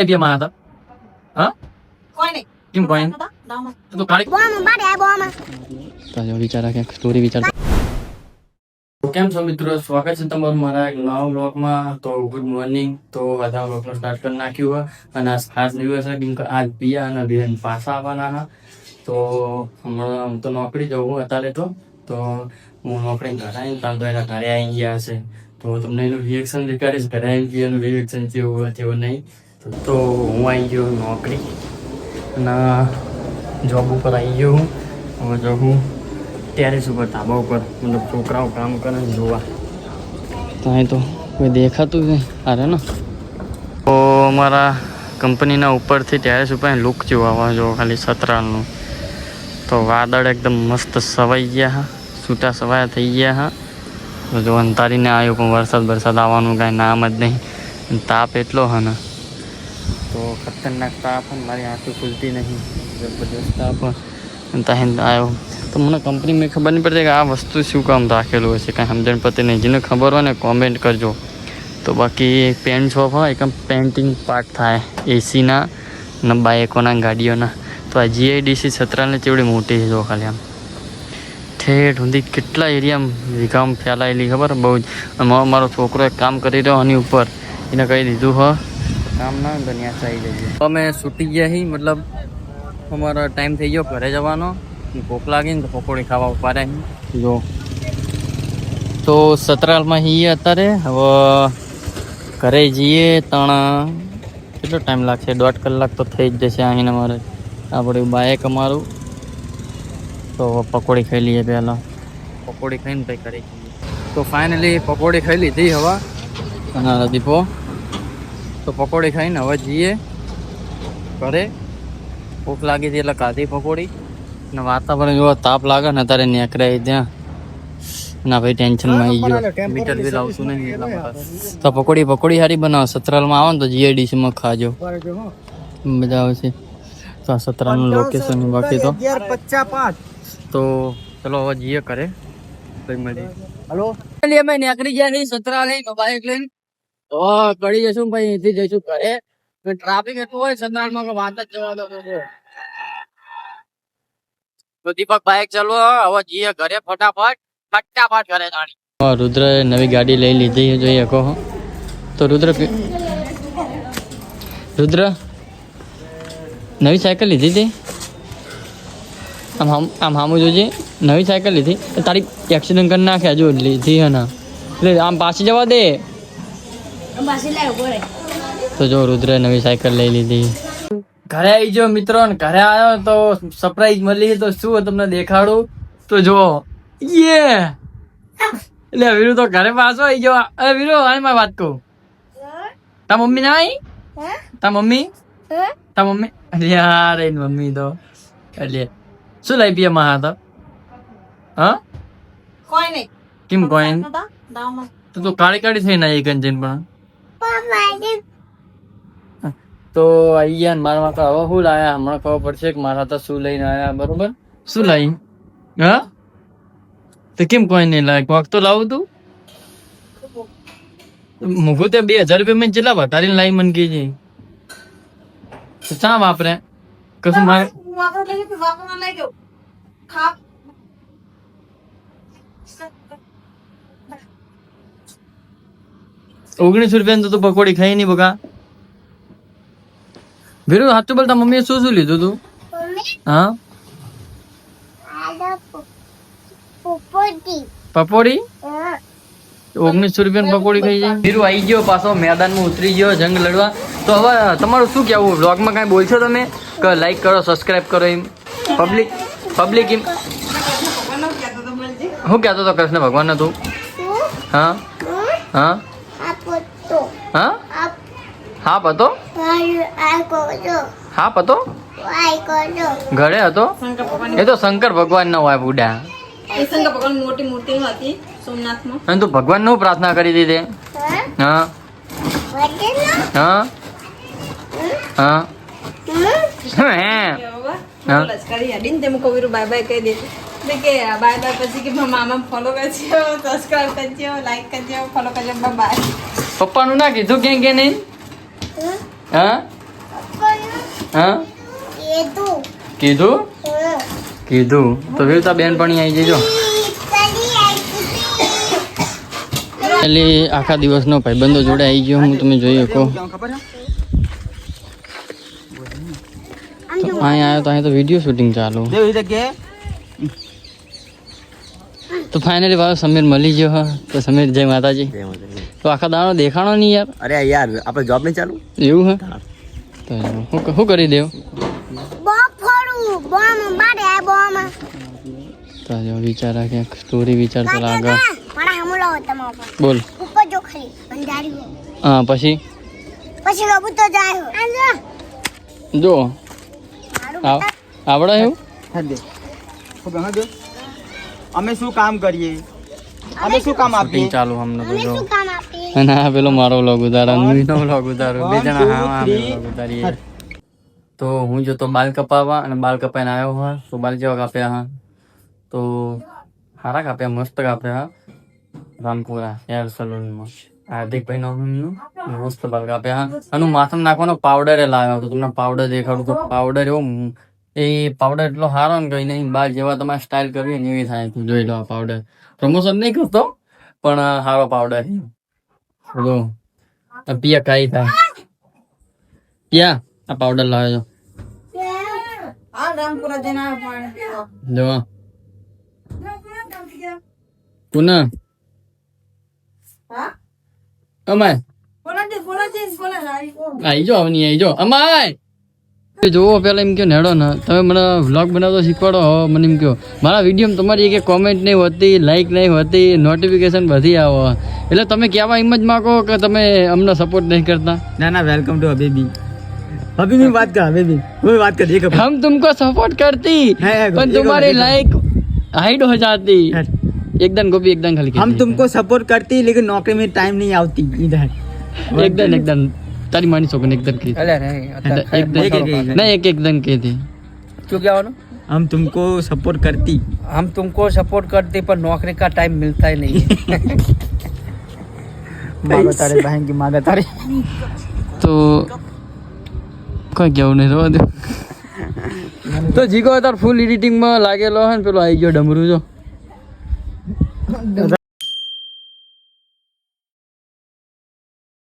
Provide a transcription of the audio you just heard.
માં હતા હા કોઈ નહીં કેમ કોઈ તો કાળી વિચારા કે સ્ટોરી વિચાર કેમ છો મિત્રો, સ્વાગત છે તમારું મારા એક નવા બ્લોગમાં. તો ગુડ મોર્નિંગ. તો બધા બ્લોગનો સ્ટાર્ટ કરી નાખ્યું હોય અને આ ખાસ દિવસ છે કેમ કે આજ પિયા અને બેન પાછા આવવાના હતા. તો હમણાં તો નોકરી જવું અત્યારે તો હું નોકરી ઘરે આવીને તાલ તો એના ઘરે આવી ગયા હશે. તો તમને એનું રિએક્શન દેખાડીશ ઘરે આવી ગયા એનું રિએક્શન જેવું હોય તેવું નહીં. તો હું આવી ગયો નોકરી અને જોબ ઉપર આવી ગયો હું. હવે જો હું ટેરેસ ઉપર ધાબા ઉપર મતલબ છોકરાઓ કામ કરે ને જોવા ત્યાં તો કોઈ દેખાતું જ નહીં. અરે ને તો અમારા કંપનીના ઉપરથી ટેરેસ ઉપર લુક જેવું આવવા જો ખાલી સતરાલનું. તો વાદળ એકદમ મસ્ત સવાઈ ગયા હા, છૂટા સવાયા થઈ ગયા હા. તો જો અંતારીને આવ્યો પણ વરસાદ આવવાનું કાંઈ નામ જ નહીં. તાપ એટલો હા ને તો ખતરનાક તાપ મારી આંખો ખુલતી નહીં, જબરદસ્ત તાપ ત્યાં આવ્યો. તો મને કંપનીમાં ખબર નહીં પડતી કે આ વસ્તુ શું કામ રાખેલું હશે, કાંઈ સમજણ પડતી નહીં. જેને ખબર હોય ને કોમેન્ટ કરજો. તો બાકી પેન્ટ શોપ હોય એકમ પેન્ટિંગ પાર્ટ થાય એસીના ને બાઇકોના ગાડીઓના. તો આ જીઆઈડીસી સતરાલને ચેવડી મોટી છે જો ખાલી આમ ઠેઠ સુધી કેટલા એરિયામાં વિકામ ફેલાયેલી ખબર બહુ જ. મારો છોકરો એક કામ કરી રહ્યો આની ઉપર, એને કહી દીધું હ કામ ના હોય તો ત્યાં આવી જઈએ. અમે છૂટી ગયા છીએ, મતલબ અમારો ટાઈમ થઈ ગયો ઘરે જવાનો. ભૂખ લાગી ને તો પકોડી ખાવા ઉભા જો. તો સતરાલમાં છીએ અત્યારે. હવે ઘરે જઈએ તણા કેટલો ટાઈમ લાગશે, 1.5 કલાક તો થઈ જ જશે અહીં અમારે. આપણે બાઇક અમારું. તો પકોડી ખાઈ લઈએ પહેલાં. પકોડી ખાઈને પછી ઘરે જઈએ. તો ફાઇનલી પકોડી ખાઈ લીધી હવે અને દીપો. તો પકોડી ખાઈને હવે જઈએ ઘરે. ભૂખ લાગી હતી એટલે ખાધી પકોડી. અને વાતાવરણ જો તાપ લાગે ને અત્યારે નેકરાય ત્યાં ના ભાઈ ટેન્શનમાં આવી ગયો. મીટર બિલ આવતું નહીં એટલા. તો પકોડી સારી બનાવો. સતરાલમાં આવો ને તો જીઆઈડીસીમાં ખાજો, મજા આવશે. તો આ સતરાલનું લોકેશન બાકી તો 11:55. તો ચલો હવે જઈએ કરે મળીએ. હલો અમે નીકળી ગયા છીએ સતરાલ બાઇક લઈને. તો કરી જશું ભાઈ, અહીંથી જઈશું ઘરે. ટ્રાફિક એટલું હોય સતરાલમાં કે વાત જ જવા દો. તો દીપક બાઇક ચાલો હવે જઈએ ઘરે ફટાફટ ઘરે જાણી. રુદ્ર નવી ગાડી લઈ લીધી જોઈએ કહો. તો રુદ્ર નવી સાયકલ લીધી હતી. આમ સામું જોજે, નવી સાયકલ લીધી. તારી એક્સિડન્ટ કરી નાખે હજુ લીધી હે ને, એટલે આમ પાછી જવા દે. તો જો રુદ્ર નવી સાયકલ લઈ લીધી. ઘરે આવી ગયો મિત્રો, ને ઘરે આવ્યો તો સરપ્રાઈઝ મળી. તો શું તમને દેખાડું તો જો એટલે વીરુ તો ઘરે પાછો આવી ગયો. અરે વીરુ આની માં વાત કહું, તા મમ્મી ના આવી? તા મમ્મી યાર એની મમ્મી તો એટલે શું લઈ પીએ માં હતા? હા કોઈ નહીં કેમ કોઈ તો તું કાળી થઈ ના એક જઈને પણ. તો અહીંયા મારા તો હવે શું લાયા હમણાં ખબર પડશે કે મારા તો શું લઈને આવ્યા. બરોબર શું લાવી? હા તો કેમ કોઈ નહીં લાય? કોક તો લાવું તું. મૂકું તે 2000 રૂપિયા મેં કેટલા વધારીને લાવી મને કીધી. શા વાપરે કશું મારે 19 રૂપિયા તો તું પકોડી ખાઈ નહીં બકા. વીરુ સાચું બોલતા મમ્મીએ શું લીધું તું? હા પકોડી 19 રૂપિયા પકોડી ખાઈ જાય. વીરુ આવી ગયો પાછો મેદાનમાં ઉતરી ગયો જંગ લડવા. તો હવે તમારું શું કહેવું? વ્લોગમાં કાંઈ બોલશો તમે કે લાઈક કરો સબસ્ક્રાઈબ કરો એમ? પબ્લિક એમ શું કહેતો હતો કૃષ્ણ ભગવાન તું? હા હા હા હા પતો હા પતો ઘરે હતો. એ તો શંકર ભગવાન ના હોય બુડા. શંકર ભગવાન મોટી મૂર્તિ હતી સોમનાથમાં. અને તું ભગવાન નું પ્રાર્થના કરી દીધી. હા હા હા લશ્કરી હેડીને તે મુકો વીરુ બાય બાય કહી દે કે બાય બાય પછી કે મામા ફોલો કરજો, સબસ્ક્રાઇબ કરજો, લાઈક કરજો, ફોલો કરજો, બાય. પપ્પાનું ના કીધું કે નહીં? હા હા કીધું કીધું તો વિવતા બેનપણી આવી જજો. એટલે આખા દિવસનો ભાઈબંધો જોડે આવી ગયો હું, તમે જોઈ શકો. તો અહીંયા આવ્યો તો અહીં તો વિડીયો શૂટિંગ ચાલુ. તો ફાઇનલી ભાઈ સમીર મળી ગયો હા. તો સમીર જય માતાજી. તો આખા દાડો દેખાણો નહીં યાર. અરે યાર આપણે જોબ નહીં ચાલુ એવું હે તો શું કરી દેવ તો જો વિચારા ક્યાંક સ્ટોરી વિચારતો લાગે. બોલ હા પછી જો આવડે એવું. અમે શું કામ કરીએ, અમે શું કામ આપીએ. ચાલુ હમને તો જો અને આ પેલો મારો વ્લોગ ઉતારો નો વ્લોગ ઉતારો બે જણા હા વ્લોગ ઉતારીએ. તો હું જો તો બાલ કપાવવા અને બાલ કપાઈને આવ્યો હા. તો બાલ જેવા કાપ્યા હા તો સારા કાપ્યા મસ્ત કાપ્યા હા. રામપુરા હેર સલૂનમાં હાર્દિકભાઈ નામનું મસ્ત બાલ કાપ્યા હા. અને હું માથામાં નાખવાનો પાવડર લાવ્યો હતો. તમને પાવડર દેખાડું તો પાવડર એવો એ પાવડર એટલો સારો ને કઈ નહીં. બાર જેવા તમારે સ્ટાઇલ કરવી ને એવી થાય. તું જોઈ લો આ પાવડર પ્રમોશન નહીં કરતો પણ સારો પાવડર જો પિયા કાઈ થાય પિયા આ પાવડર લાવે જો પુના અમાય આઈ જો આવની આઈ જો અમાય જોવો પેલા એમ કહો નેડો ને તમે મને વ્લોગ બનાવતો શીખવાડો હો. મને એમ કહો મારા વિડીયો તમારી એક કોમેન્ટ નહીં હોતી, લાઈક નહીં હોતી, નોટિફિકેશન બધી આવો એટલે તમે કહેવા એમ જ માગો કે તમે અમને સપોર્ટ નહીં કરતા. ના ના વેલકમ ટુ હબીબી. હબીબી बात कर हबीबी वो बात कर एक हम तुमको सपोर्ट करती पर तुम्हारी लाइक हाइड हो जाती. एकदम गोभी एकदम खाली हम तुमको सपोर्ट करती लेकिन नौकरी में टाइम नहीं आवती इधर. एकदम एकदम તારી માની છોકરી એકદમ की नहीं एक एकदम की थी क्यों क्या वाला हम तुमको सपोर्ट करती. हम तुमको सपोर्ट करते पर नौकरी का टाइम मिलता ही नहीं है. मांगा तारे बहन की मांगा तारे. તો કોઈ કેવું નહીં રવા દે. તો જીગો તાર ફૂલ એડિટિંગમાં લાગેલો હે ને પેલો આવી ગયો ડમરું જો